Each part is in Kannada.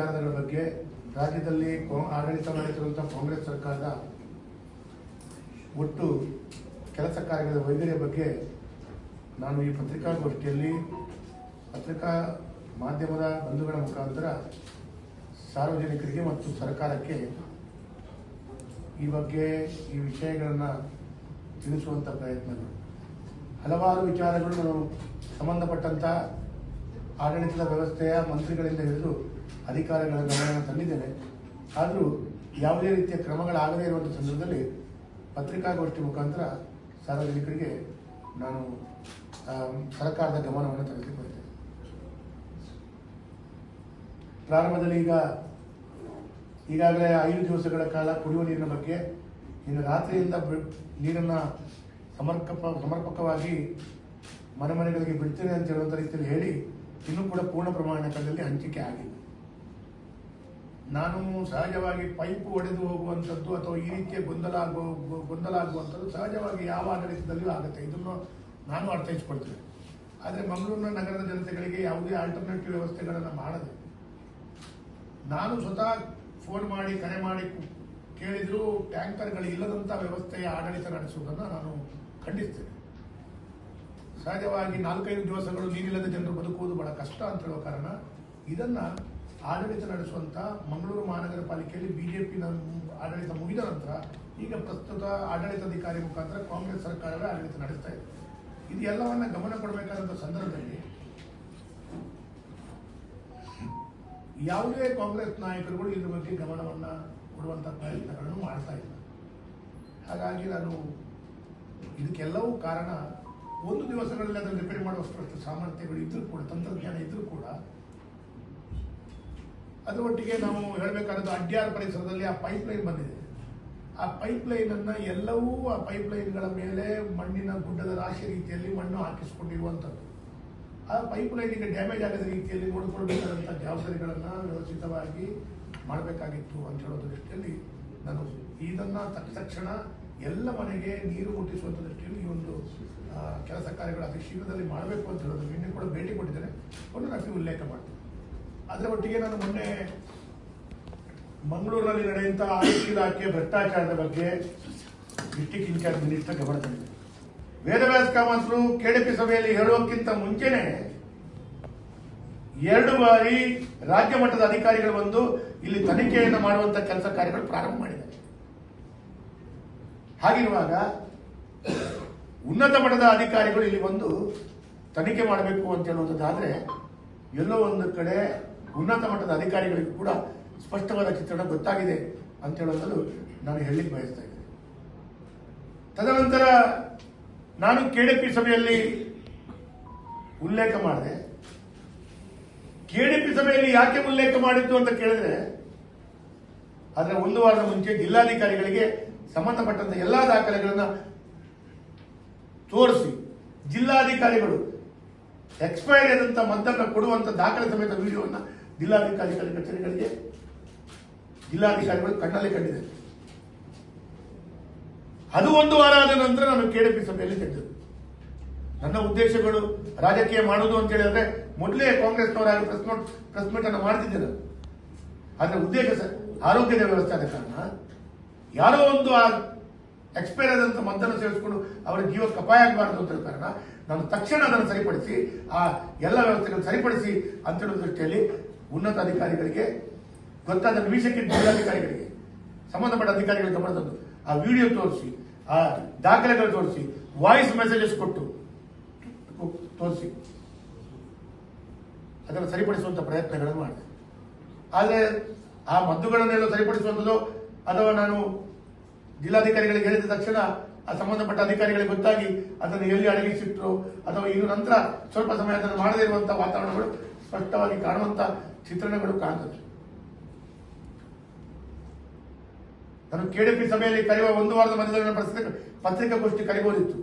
ವಿಚಾರಗಳ ಬಗ್ಗೆ ರಾಜ್ಯದಲ್ಲಿ ಆಡಳಿತ ನಡೆಸಿರುವಂತಹ ಕಾಂಗ್ರೆಸ್ ಸರ್ಕಾರದ ಒಟ್ಟು ಕೆಲಸ ಕಾರ್ಯಗಳ ವೈಫಲ್ಯ ಬಗ್ಗೆ ನಾನು ಈ ಪತ್ರಿಕಾಗೋಷ್ಠಿಯಲ್ಲಿ ಪತ್ರಿಕಾ ಮಾಧ್ಯಮದ ಬಂಧುಗಳ ಮುಖಾಂತರ ಸಾರ್ವಜನಿಕರಿಗೆ ಮತ್ತು ಸರ್ಕಾರಕ್ಕೆ ಈ ಬಗ್ಗೆ ಈ ವಿಷಯಗಳನ್ನು ತಿಳಿಸುವಂಥ ಪ್ರಯತ್ನಗಳು. ಹಲವಾರು ವಿಚಾರಗಳು ಸಂಬಂಧಪಟ್ಟಂಥ ಆಡಳಿತದ ವ್ಯವಸ್ಥೆಯ ಮಂತ್ರಿಗಳಿಂದ ಹಿಡಿದು ಅಧಿಕಾರಿಗಳ ಗಮನವನ್ನು ತಂದಿದ್ದೇನೆ. ಆದರೂ ಯಾವುದೇ ರೀತಿಯ ಕ್ರಮಗಳಾಗದೇ ಇರುವಂಥ ಸಂದರ್ಭದಲ್ಲಿ ಪತ್ರಿಕಾಗೋಷ್ಠಿ ಮುಖಾಂತರ ಸಾರ್ವಜನಿಕರಿಗೆ ನಾನು ಸರ್ಕಾರದ ಗಮನವನ್ನು ತರಿಸಿಕೊಳ್ತೇನೆ. ಪ್ರಾರಂಭದಲ್ಲಿ ಈಗಾಗಲೇ 5 ದಿವಸಗಳ ಕಾಲ ಕುಡಿಯುವ ನೀರಿನ ಬಗ್ಗೆ ಇನ್ನು ರಾತ್ರಿಯಿಂದ ನೀರನ್ನು ಸಮರ್ಪಕವಾಗಿ ಮನೆಗಳಿಗೆ ಬಿಡ್ತೇನೆ ಅಂತ ಹೇಳುವಂಥ ರೀತಿಯಲ್ಲಿ ಹೇಳಿ ಇನ್ನೂ ಕೂಡ ಪೂರ್ಣ ಪ್ರಮಾಣದಲ್ಲಿ ಹಂಚಿಕೆ ಆಗಿದೆ. ನಾನು ಸಹಜವಾಗಿ ಪೈಪ್ ಒಡೆದು ಹೋಗುವಂಥದ್ದು ಅಥವಾ ಈ ರೀತಿಯ ಗೊಂದಲ ಆಗುವಂಥದ್ದು ಸಹಜವಾಗಿ ಯಾವ ಆಡಳಿತದಲ್ಲಿಯೂ ಆಗುತ್ತೆ. ಇದನ್ನು ನಾನು ಅರ್ಥೈಸಿಕೊಳ್ತೇನೆ. ಆದರೆ ಮಂಗಳೂರಿನ ನಗರದ ಜನತೆಗಳಿಗೆ ಯಾವುದೇ ಆಲ್ಟರ್ನೇಟಿವ್ ವ್ಯವಸ್ಥೆಗಳನ್ನು ಮಾಡದೆ ನಾನು ಸ್ವತಃ ಫೋನ್ ಮಾಡಿ ಕರೆ ಮಾಡಿ ಕೇಳಿದರೂ ಟ್ಯಾಂಕರ್ಗಳು ಇಲ್ಲದಂಥ ವ್ಯವಸ್ಥೆಯ ಆಡಳಿತ ನಡೆಸುವುದನ್ನು ನಾನು ಖಂಡಿಸ್ತೇನೆ. ಸಹಜವಾಗಿ 4-5 ದಿವಸಗಳು ನೀರಿಲ್ಲದ ಜನರು ಬದುಕುವುದು ಬಹಳ ಕಷ್ಟ ಅಂತ ಹೇಳುವ ಕಾರಣ ಇದನ್ನು ಆಡಳಿತ ನಡೆಸುವಂಥ ಮಂಗಳೂರು ಮಹಾನಗರ ಪಾಲಿಕೆಯಲ್ಲಿ ಬಿಜೆಪಿನ ಆಡಳಿತ ಮುಗಿದ ನಂತರ ಈಗ ಪ್ರಸ್ತುತ ಆಡಳಿತಾಧಿಕಾರಿ ಮುಖಾಂತರ ಕಾಂಗ್ರೆಸ್ ಸರ್ಕಾರವೇ ಆಡಳಿತ ನಡೆಸ್ತಾ ಇದೆ. ಇದು ಎಲ್ಲವನ್ನ ಗಮನ ಕೊಡಬೇಕಾದಂಥ ಸಂದರ್ಭದಲ್ಲಿ ಯಾವುದೇ ಕಾಂಗ್ರೆಸ್ ನಾಯಕರುಗಳು ಇದ್ರ ಬಗ್ಗೆ ಗಮನವನ್ನು ಕೊಡುವಂಥ ಪ್ರಯತ್ನಗಳನ್ನು ಮಾಡ್ತಾ ಇಲ್ಲ. ಹಾಗಾಗಿ ನಾನು ಇದಕ್ಕೆಲ್ಲವೂ ಕಾರಣ 1 ದಿವಸಗಳಲ್ಲಿ ಅದನ್ನು ರಿಪೇರಿ ಮಾಡುವಷ್ಟು ಸಾಮರ್ಥ್ಯಗಳು ಇದ್ರೂ ಕೂಡ, ತಂತ್ರಜ್ಞಾನ ಇದ್ರೂ ಕೂಡ ಅದರ ಒಟ್ಟಿಗೆ ನಾವು ಹೇಳಬೇಕಾದ ಅಡ್ಯಾರ್ ಪರಿಸರದಲ್ಲಿ ಆ ಪೈಪ್ಲೈನ್ ಬಂದಿದೆ. ಆ ಪೈಪ್ಲೈನನ್ನು ಎಲ್ಲವೂ ಆ ಪೈಪ್ಲೈನ್ಗಳ ಮೇಲೆ ಮಣ್ಣಿನ ಗುಡ್ಡದ ರಾಶಿ ರೀತಿಯಲ್ಲಿ ಮಣ್ಣು ಹಾಕಿಸಿಕೊಂಡಿರುವಂಥದ್ದು. ಆ ಪೈಪ್ಲೈನಿಗೆ ಡ್ಯಾಮೇಜ್ ಆಗದ ರೀತಿಯಲ್ಲಿ ನೋಡಿಕೊಳ್ಬೇಕಾದಂಥ ಜವಾಬ್ದಾರಿಗಳನ್ನು ವ್ಯವಸ್ಥಿತವಾಗಿ ಮಾಡಬೇಕಾಗಿತ್ತು ಅಂತ ಹೇಳೋದ್ರ ದೃಷ್ಟಿಯಲ್ಲಿ ನಾನು ಇದನ್ನು ತಕ್ಷಣ ಎಲ್ಲ ಮನೆಗೆ ನೀರು ಮುಟ್ಟಿಸುವಂಥ ದೃಷ್ಟಿಯಲ್ಲಿ ಈ ಒಂದು ಕೆಲಸ ಕಾರ್ಯಗಳು ಅತಿ ಶೀಘ್ರದಲ್ಲಿ ಮಾಡಬೇಕು ಅಂತ ಹೇಳೋದು ನಿನ್ನೆ ಕೂಡ ಭೇಟಿ ಕೊಟ್ಟಿದ್ದೇನೆ. ಒಂದು ನಾನು ಉಲ್ಲೇಖ ಮಾಡ್ತೀನಿ. ಅದರ ಒಟ್ಟಿಗೆ ನಾನು ಮೊನ್ನೆ ಮಂಗಳೂರಿನಲ್ಲಿ ನಡೆಯುವಂಥ ಆಯುಷ್ ಇಲಾಖೆ ಭ್ರಷ್ಟಾಚಾರದ ಬಗ್ಗೆ ಡಿಸ್ಟಿಕ್ ಇನ್ಚಾರ್ಜ್ ಮಿನಿಸ್ಟರ್ ಗಮನ ತಂದಿದೆ. ವೇದವ್ಯಾಸ ಕಾಮತ್ರು ಕೆಡಿಪಿ ಸಭೆಯಲ್ಲಿ ಹೇಳುವಕ್ಕಿಂತ ಮುಂಚೆನೆ 2 ಬಾರಿ ರಾಜ್ಯ ಮಟ್ಟದ ಅಧಿಕಾರಿಗಳು ಬಂದು ಇಲ್ಲಿ ತನಿಖೆಯನ್ನು ಮಾಡುವಂತ ಕೆಲಸ ಕಾರ್ಯಗಳು ಪ್ರಾರಂಭ ಮಾಡಿದ್ದಾರೆ. ಹಾಗಿರುವಾಗ ಉನ್ನತ ಮಟ್ಟದ ಅಧಿಕಾರಿಗಳು ಇಲ್ಲಿ ಬಂದು ತನಿಖೆ ಮಾಡಬೇಕು ಅಂತ ಹೇಳುವುದಾದ್ರೆ ಎಲ್ಲೋ ಒಂದು ಕಡೆ ಉನ್ನತ ಮಟ್ಟದ ಅಧಿಕಾರಿಗಳಿಗೂ ಕೂಡ ಸ್ಪಷ್ಟವಾದ ಚಿತ್ರಣ ಗೊತ್ತಾಗಿದೆ ಅಂತ ಹೇಳೋದು ನಾನು ಹೇಳಲಿಕ್ಕೆ ಬಯಸ್ತಾ ಇದ್ದೇನೆ. ತದನಂತರ ನಾನು ಕೆಡಿಪಿ ಸಭೆಯಲ್ಲಿ ಉಲ್ಲೇಖ ಮಾಡಿದೆ. ಕೆಡಿಪಿ ಸಭೆಯಲ್ಲಿ ಯಾಕೆ ಉಲ್ಲೇಖ ಮಾಡಿದ್ದು ಅಂತ ಕೇಳಿದ್ರೆ, ಅದರ 1 ವಾರದ ಮುಂಚೆ ಜಿಲ್ಲಾಧಿಕಾರಿಗಳಿಗೆ ಸಂಬಂಧಪಟ್ಟಂತ ಎಲ್ಲಾ ದಾಖಲೆಗಳನ್ನ ತೋರಿಸಿ ಜಿಲ್ಲಾಧಿಕಾರಿಗಳು ಎಕ್ಸ್ಪೈರ್ ಆದಂತ ಮದ್ದನ್ನು ಕೊಡುವಂತ ದಾಖಲೆ ಸಮೇತ ವಿಡಿಯೋವನ್ನು ಜಿಲ್ಲಾಧಿಕಾರಿಗಳ ಕಚೇರಿಗಳಿಗೆ ಜಿಲ್ಲಾಧಿಕಾರಿಗಳು ಕಣ್ಣಲ್ಲಿ ಕಂಡಿದೆ. ಅದು 1 ವಾರ ಆದ ನಂತರ ನಾನು ಕೆಡಿಪಿ ಸಭೆಯಲ್ಲಿ ತೆಗೆದು ನನ್ನ ಉದ್ದೇಶಗಳು ರಾಜಕೀಯ ಮಾಡುವುದು ಅಂತ ಹೇಳಿದ್ರೆ ಮೊದಲೇ ಕಾಂಗ್ರೆಸ್ನವರಾಗಿ ಪ್ರೆಸ್ ಮೀಟ್ ಅನ್ನು ಮಾಡ್ತಿದ್ದೆ. ಅದರ ಉದ್ದೇಶ ಆರೋಗ್ಯದ ವ್ಯವಸ್ಥೆ ಆದ ಕಾರಣ ಯಾರೋ ಒಂದು ಎಕ್ಸ್ಪೈರ್ ಆದಂತ ಮದ್ದನ್ನು ಸೇರಿಸಿಕೊಂಡು ಅವರ ಜೀವಕ್ಕೆ ಅಪಾಯ ಆಗಬಾರದು ಅಂತ ಹೇಳೋ ಕಾರಣ ನಾನು ತಕ್ಷಣ ಅದನ್ನು ಸರಿಪಡಿಸಿ ಆ ಎಲ್ಲ ವ್ಯವಸ್ಥೆಗಳನ್ನು ಸರಿಪಡಿಸಿ ಅಂತ ಹೇಳೋ ದೃಷ್ಟಿಯಲ್ಲಿ ಉನ್ನತ ಅಧಿಕಾರಿಗಳಿಗೆ ಗೊತ್ತಾದ ನಿಮಿಷಕ್ಕೆ ಜಿಲ್ಲಾಧಿಕಾರಿಗಳಿಗೆ ಸಂಬಂಧಪಟ್ಟ ಅಧಿಕಾರಿಗಳಿಗೆ ಗಮನ ತಂದು ಆ ವಿಡಿಯೋ ತೋರಿಸಿ, ಆ ದಾಖಲೆಗಳು ತೋರಿಸಿ, ವಾಯ್ಸ್ ಮೆಸೇಜಸ್ ಕೊಟ್ಟು ತೋರಿಸಿ ಅದನ್ನು ಸರಿಪಡಿಸುವಂತ ಪ್ರಯತ್ನಗಳನ್ನು ಮಾಡಿದೆ. ಆದರೆ ಆ ಮದ್ದುಗಳನ್ನೆಲ್ಲ ಸರಿಪಡಿಸುವಂಥದ್ದು ಅಥವಾ ನಾನು ಜಿಲ್ಲಾಧಿಕಾರಿಗಳಿಗೆ ಹೇಳಿದ ತಕ್ಷಣ ಆ ಸಂಬಂಧಪಟ್ಟ ಅಧಿಕಾರಿಗಳಿಗೆ ಗೊತ್ತಾಗಿ ಅದನ್ನು ಎಲ್ಲಿ ಅಡಗಿಸಿಟ್ರು ಅಥವಾ ಇನ್ನು ನಂತರ ಸ್ವಲ್ಪ ಸಮಯ ಅದನ್ನು ಮಾಡದೇ ಇರುವಂತಹ ವಾತಾವರಣಗಳು ಸ್ಪಷ್ಟವಾಗಿ ಕಾಣುವಂತ ಚಿತ್ರಣಗಳು ಕಾಣ್ತದೆ. ನಾನು ಕೆಡಿಪಿ ಸಭೆಯಲ್ಲಿ ಕರೆಯುವ 1 ವಾರದ ಮಧ್ಯದಲ್ಲಿ ಪತ್ರಿಕಾಗೋಷ್ಠಿ ಕರಿಬಹುದಿತ್ತು,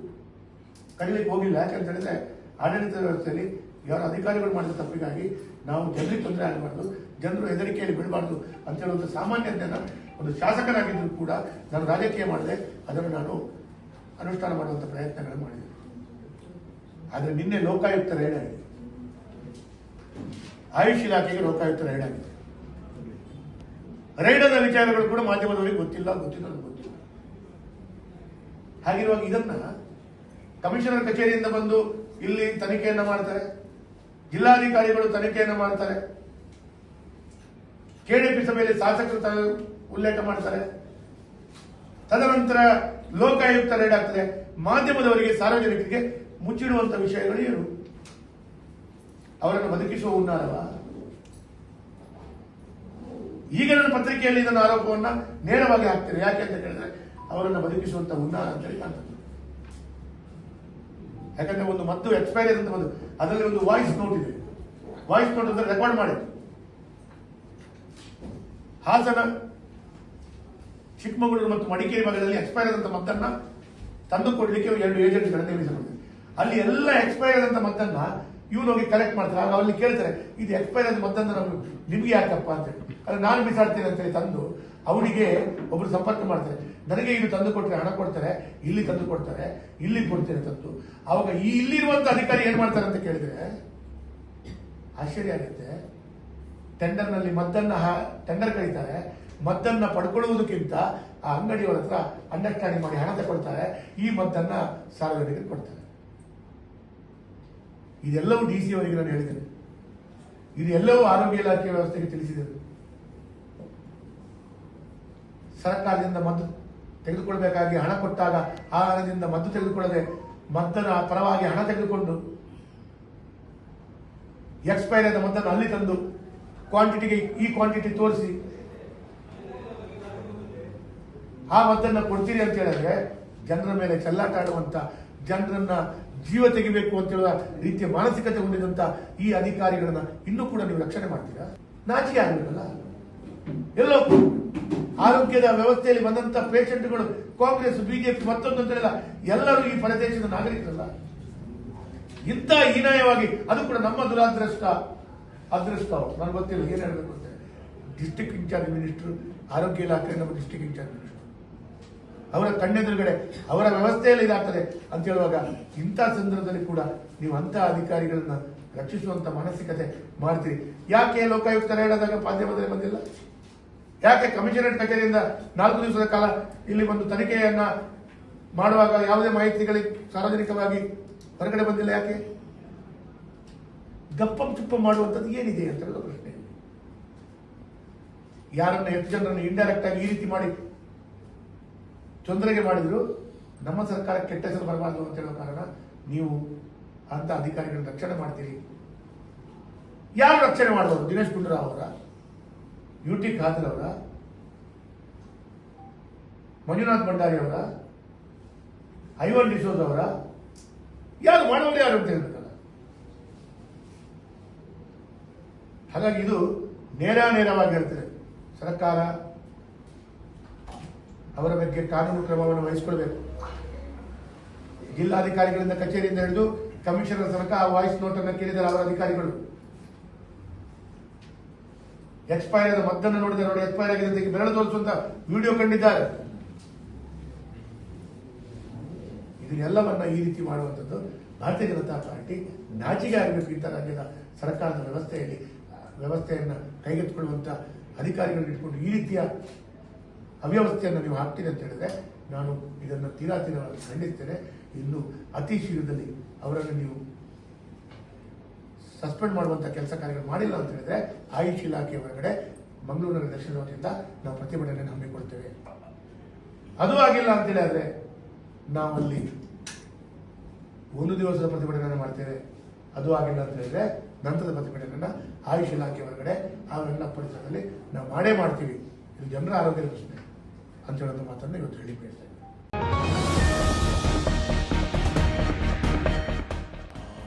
ಕರೀಲಿಕ್ಕೆ ಹೋಗಿಲ್ಲ. ಯಾಕಂತ ಹೇಳಿದ್ರೆ ಆಡಳಿತ ವ್ಯವಸ್ಥೆಯಲ್ಲಿ ಯಾರು ಅಧಿಕಾರಿಗಳು ಮಾಡಿದ ತಪ್ಪಿಗಾಗಿ ನಾವು ಜನರಿಗೆ ತೊಂದರೆ ಆಗಬಾರ್ದು, ಜನರು ಹೆದರಿಕೆಯಲ್ಲಿ ಬಿಡಬಾರ್ದು ಅಂತ ಹೇಳುವಂಥ ಸಾಮಾನ್ಯ ಜ್ಞಾನ ಒಂದು ಶಾಸಕನಾಗಿದ್ದರೂ ಕೂಡ ನಾನು ರಾಜಕೀಯ ಮಾಡಿದೆ, ಅದನ್ನು ನಾನು ಅನುಷ್ಠಾನ ಮಾಡುವಂಥ ಪ್ರಯತ್ನಗಳನ್ನು ಮಾಡಿದೆ. ಆದರೆ ನಿನ್ನೆ ಲೋಕಾಯುಕ್ತರ ರೈಡ್ ಆಗಿದೆ, ಆಯುಷ್ ಇಲಾಖೆಗೆ ಲೋಕಾಯುಕ್ತರ ರೈಡ್ ಆಗಿದೆ. ರೈಡದ ವಿಚಾರಗಳು ಕೂಡ ಮಾಧ್ಯಮದವರಿಗೆ ಗೊತ್ತಿಲ್ಲ ಗೊತ್ತಿಲ್ಲ. ಹಾಗಿರುವಾಗ ಇದನ್ನ ಕಮಿಷನರ್ ಕಚೇರಿಯಿಂದ ಬಂದು ಇಲ್ಲಿ ತನಿಖೆಯನ್ನ ಮಾಡ್ತಾರೆ, ಜಿಲ್ಲಾಧಿಕಾರಿಗಳು ತನಿಖೆಯನ್ನ ಮಾಡ್ತಾರೆ, ಕೆಡಿಪಿ ಸಭೆಯಲ್ಲಿ ಶಾಸಕರು ಉಲ್ಲೇಖ ಮಾಡ್ತಾರೆ, ತದನಂತರ ಲೋಕಾಯುಕ್ತ ರೈಡ್ ಆಗ್ತದೆ. ಮಾಧ್ಯಮದವರಿಗೆ, ಸಾರ್ವಜನಿಕರಿಗೆ ಮುಚ್ಚಿಡುವಂತ ವಿಷಯಗಳು ಏನು? ಅವರನ್ನು ಬದುಕಿಸುವ ಹುನ್ನಾರವ? ಈಗ ನನ್ನ ಪತ್ರಿಕೆಯಲ್ಲಿ ಇದನ್ನು ಆರೋಪವನ್ನ ನೇರವಾಗಿ ಹಾಕ್ತೇನೆ. ಯಾಕೆ ಅಂತ ಹೇಳಿದ್ರೆ ಅವರನ್ನು ಬದುಕಿಸುವಂತ ಹುನ್ನಾರ ಅಂತ ಹೇಳಿ ಕಾಣ್ತದೆ. ಯಾಕಂದ್ರೆ ಒಂದು ಮದ್ದು ಎಕ್ಸ್ಪೈರಿ ಅಂತ ಬಂದು ಅದರಲ್ಲಿ ಒಂದು ವಾಯ್ಸ್ ನೋಟ್ ಇದೆ. ವಾಯ್ಸ್ ನೋಟ್ ಅಂದ್ರೆ ರೆಕಾರ್ಡ್ ಮಾಡಿ ಹಾಸನ, ಚಿಕ್ಕಮಗಳೂರು ಮತ್ತು ಮಡಿಕೇರಿ ಭಾಗದಲ್ಲಿ ಎಕ್ಸ್ಪೈರ್ ಆದಂತ ಮದ್ದನ್ನ ತಂದು ಕೊಡ್ಲಿಕ್ಕೆ 2 ಏಜೆಂಟ್ಗಳನ್ನು ನೇಮಿಸಿಕೊಂಡಿದೆ. ಅಲ್ಲಿ ಎಲ್ಲ ಎಕ್ಸ್ಪೈರ್ ಆದಂತ ಮದ್ದನ್ನ ಇವ್ರು ಹೋಗಿ ಕಲೆಕ್ಟ್ ಮಾಡ್ತಾರೆ. ಆಗ ಅಲ್ಲಿ ಕೇಳ್ತಾರೆ, ಇದು ಎಕ್ಸ್ಪೈರ್ ಆದ ಮದ್ದನ್ನ ನಾವು ನಿಮ್ಗೆ ಯಾಕಪ್ಪ ಅಂತ ಹೇಳಿ. ಅಲ್ಲ, ನಾನು ಬಿಸಾಡ್ತೇನೆ ಅಂತೇಳಿ ತಂದು ಅವನಿಗೆ ಒಬ್ರು ಸಂಪರ್ಕ ಮಾಡ್ತಾರೆ. ನನಗೆ ಇದು ತಂದು ಕೊಟ್ಟರೆ ಹಣ ಕೊಡ್ತಾರೆ, ಇಲ್ಲಿ ತಂದು ಕೊಡ್ತಾರೆ, ಇಲ್ಲಿ ಕೊಡ್ತೇನೆ ತಂದು. ಅವಾಗ ಇಲ್ಲಿರುವಂತ ಅಧಿಕಾರಿ ಏನ್ ಮಾಡ್ತಾರೆ ಅಂತ ಕೇಳಿದ್ರೆ ಆಶ್ಚರ್ಯ ಆಗುತ್ತೆ. ಟೆಂಡರ್ನಲ್ಲಿ ಮದ್ದನ್ನ ಟೆಂಡರ್ ಕರೀತಾರೆ, ಮದ್ದನ್ನ ಪಡ್ಕೊಳ್ಳುವುದಕ್ಕಿಂತ ಆ ಅಂಗಡಿಯವರ ಹತ್ರ ಅಂಡರ್ಸ್ಟ್ಯಾಂಡಿಂಗ್ ಮಾಡಿ ಹಣ ತಗೊಳ್ತಾರೆ, ಈ ಮದ್ದನ್ನ ಸಾರ್ವಜನಿಕರಿಗೆ ಕೊಡ್ತಾರೆ. ಇದೆಲ್ಲವೂ DC ಅವರಿಗೆ ನಾನು ಹೇಳಿದ್ದೇನೆ. ಇದೆಲ್ಲವೂ ಆರೋಗ್ಯ ಇಲಾಖೆ ವ್ಯವಸ್ಥೆಗೆ ತಿಳಿಸಿದರು. ಸರ್ಕಾರದಿಂದ ಮದ್ದು ತೆಗೆದುಕೊಳ್ಬೇಕಾಗಿ ಹಣ ಕೊಟ್ಟಾಗ ಆ ಹಣದಿಂದ ಮದ್ದು ತೆಗೆದುಕೊಳ್ಳದೆ ಮದ್ದನ ಪರವಾಗಿ ಹಣ ತೆಗೆದುಕೊಂಡು ಎಕ್ಸ್ಪೈರ್ ಆದ ಮದ್ದನ್ನು ಅಲ್ಲಿ ತಂದು ಕ್ವಾಂಟಿಟಿಗೆ ಈ ಕ್ವಾಂಟಿಟಿ ತೋರಿಸಿ ಆ ಮದ್ದನ್ನ ಕೊಡ್ತೀರಿ ಅಂತ ಹೇಳಿದ್ರೆ ಜನರ ಮೇಲೆ ಚೆಲ್ಲಾಟ ಆಡುವಂತ, ಜನರನ್ನ ಜೀವ ತೆಗಿಬೇಕು ಅಂತ ಹೇಳುವ ರೀತಿಯ ಮಾನಸಿಕತೆ ಹೊಂದಿದಂತ ಈ ಅಧಿಕಾರಿಗಳನ್ನ ಇನ್ನೂ ಕೂಡ ನೀವು ರಕ್ಷಣೆ ಮಾಡ್ತೀರಾ? ನಾಚಿಕೆ ಆಗಬೇಕಲ್ಲ. ಎಲ್ಲೋ ಆರೋಗ್ಯದ ವ್ಯವಸ್ಥೆಯಲ್ಲಿ ಬಂದಂತ ಪೇಷಂಟ್ಗಳು ಕಾಂಗ್ರೆಸ್, ಬಿಜೆಪಿ, ಮತ್ತೊಂದು ಅಂತ ಹೇಳಿಲ್ಲ, ಎಲ್ಲರೂ ಈ ಪ್ರದೇಶದ ನಾಗರಿಕರಲ್ಲ. ಇಂಥ ಹೀನಾಯವಾಗಿ, ಅದು ಕೂಡ ನಮ್ಮ ದುರಾದೃಷ್ಟ, ಅದೃಷ್ಟ. ನನಗೆ ಗೊತ್ತಿಲ್ಲ ಏನ್ ಹೇಳಬೇಕು ಅಂತ. ಡಿಸ್ಟ್ರಿಕ್ಟ್ ಇನ್ಚಾರ್ಜ್ ಮಿನಿಸ್ಟರ್, ಆರೋಗ್ಯ ಇಲಾಖೆ ನಮ್ಮ ಡಿಸ್ಟ್ರಿಕ್ಟ್ ಇನ್ಚಾರ್ಜ್ ಮಿನಿಸ್ಟರ್, ಅವರ ಕಣ್ಣೆದುರುಗಡೆ ಅವರ ವ್ಯವಸ್ಥೆಯಲ್ಲಿ ಇದಾಗ್ತದೆ ಅಂತ ಹೇಳುವಾಗ ಇಂಥ ಸಂದರ್ಭದಲ್ಲಿ ಕೂಡ ನೀವು ಅಂತ ಅಧಿಕಾರಿಗಳನ್ನ ರಕ್ಷಿಸುವಂತ ಮಾನಸಿಕತೆ ಮಾಡ್ತೀರಿ. ಯಾಕೆ ಲೋಕಾಯುಕ್ತ ರೈಡಾದಾಗ ಮಾಧ್ಯಮದಲ್ಲಿ ಬಂದಿಲ್ಲ? ಯಾಕೆ ಕಮಿಷನರೇಟ್ ಕಚೇರಿಯಿಂದ 4 ದಿವಸದ ಕಾಲ ಇಲ್ಲಿ ಒಂದು ತನಿಖೆಯನ್ನ ಮಾಡುವಾಗ ಯಾವುದೇ ಮಾಹಿತಿಗಳಿಗೆ ಸಾರ್ವಜನಿಕವಾಗಿ ಹೊರಗಡೆ ಬಂದಿಲ್ಲ? ಯಾಕೆ ಗಪ್ಪಂ ಚುಪ್ಪಂ ಮಾಡುವಂಥದ್ದು ಏನಿದೆ ಅಂತ ಹೇಳೋ ಪ್ರಶ್ನೆ. ಯಾರನ್ನ, ಎಷ್ಟು ಜನರನ್ನು ಇಂಡೈರೆಕ್ಟ್ ಆಗಿ ಈ ರೀತಿ ಮಾಡಿ ತೊಂದರೆಗೆ ಮಾಡಿದ್ರು, ನಮ್ಮ ಸರ್ಕಾರ ಕೆಟ್ಟ ಹೆಸರು ಬರಬಾರದು ಅಂತ ಹೇಳೋ ಕಾರಣ ನೀವು ಅಂತ ಅಧಿಕಾರಿಗಳನ್ನ ರಕ್ಷಣೆ ಮಾಡ್ತೀರಿ. ಯಾರು ರಕ್ಷಣೆ ಮಾಡಬಹುದು? ದಿನೇಶ್ ಗುಂಡೂರಾವ್ ಅವರ, UT ಖಾದರ್ ಅವರ, ಮಂಜುನಾಥ್ ಭಂಡಾರಿ ಅವರ, ಐವನ್ ಡಿಸೋಜ್ ಅವರ? ಯಾರು ಮಾಡೋರು ಯಾರು ಅಂತ ಹೇಳ್ಬೇಕಲ್ಲ. ಹಾಗಾಗಿ ಇದು ನೇರವಾಗಿ ಹೇಳ್ತದೆ. ಸರ್ಕಾರ ಅವರ ಬಗ್ಗೆ ಕಾನೂನು ಕ್ರಮವನ್ನು ವಹಿಸಿಕೊಳ್ಬೇಕು. ಜಿಲ್ಲಾಧಿಕಾರಿಗಳಿಂದ, ಕಚೇರಿಯಿಂದ ಹಿಡಿದು ಕಮಿಷನರ್ ತನಕ ಆ ವಾಯ್ಸ್ ನೋಟ್ ಅನ್ನು ಕೇಳಿದರೆ ಅವರ ಅಧಿಕಾರಿಗಳು ಎಕ್ಸ್ಪೈರ್ ಆದ ಮದ್ದನ್ನು ನೋಡಿದರೆ ನೋಡಿ ಎಕ್ಸ್ಪೈರ್ ಆಗಿದೆ ಅಂತ ಬೆರಳು ತೋರಿಸುವಂತ ವಿಡಿಯೋ ಕಂಡಿದ್ದಾರೆ. ಇದನ್ನೆಲ್ಲವನ್ನ ಈ ರೀತಿ ಮಾಡುವಂಥದ್ದು ಭಾರತೀಯ ಜನತಾ ಪಾರ್ಟಿ ನಾಚಿಕೆ ಆಗಬೇಕು. ಇಂಥ ರಾಜ್ಯದ ಸರ್ಕಾರದ ವ್ಯವಸ್ಥೆಯನ್ನ ಕೈಗೆತ್ತಿಕೊಳ್ಳುವಂತ ಅಧಿಕಾರಿಗಳನ್ನ ಇಟ್ಕೊಂಡು ಈ ರೀತಿಯ ಅವ್ಯವಸ್ಥೆಯನ್ನು ನೀವು ಹಾಕ್ತೀರಿ ಅಂತ ಹೇಳಿದ್ರೆ ನಾನು ಇದನ್ನು ತೀರಾವಾಗಿ ಖಂಡಿಸ್ತೇನೆ. ಇನ್ನು ಅತಿ ಶೀಘ್ರದಲ್ಲಿ ಅವರನ್ನು ನೀವು ಸಸ್ಪೆಂಡ್ ಮಾಡುವಂತ ಕೆಲಸ ಕಾರ್ಯಗಳು ಮಾಡಿಲ್ಲ ಅಂತ ಹೇಳಿದ್ರೆ ಆಯುಷ್ ಇಲಾಖೆ ಹೊರಗಡೆ ಮಂಗಳೂರಿನ ದಕ್ಷಿಣ ವತಿಯಿಂದ ನಾವು ಪ್ರತಿಭಟನೆಯನ್ನು ಹಮ್ಮಿಕೊಳ್ತೇವೆ. ಅದು ಆಗಿಲ್ಲ ಅಂತ ಹೇಳಿದ್ರೆ ನಾವಲ್ಲಿ 1 ದಿವಸದ ಪ್ರತಿಭಟನೆ ಮಾಡ್ತೇವೆ. ಅದು ಆಗಿಲ್ಲ ಅಂತ ಹೇಳಿದ್ರೆ ನಂತರದ ಪ್ರತಿಭಟನೆಯನ್ನ ಆಯುಷ್ ಇಲಾಖೆ ಹೊರಗಡೆ ಅವೆಲ್ಲ ಪರಿಸರದಲ್ಲಿ ನಾವು ಮಾಡೇ ಮಾಡ್ತೀವಿ. ಇದು ಜನರ ಆರೋಗ್ಯದ ಪ್ರಶ್ನೆ ಅಂತ ಹೇಳೋದು ಮಾತನ್ನು ಇವತ್ತು ಹೇಳಿ ಬಯಸ್ತೇನೆ.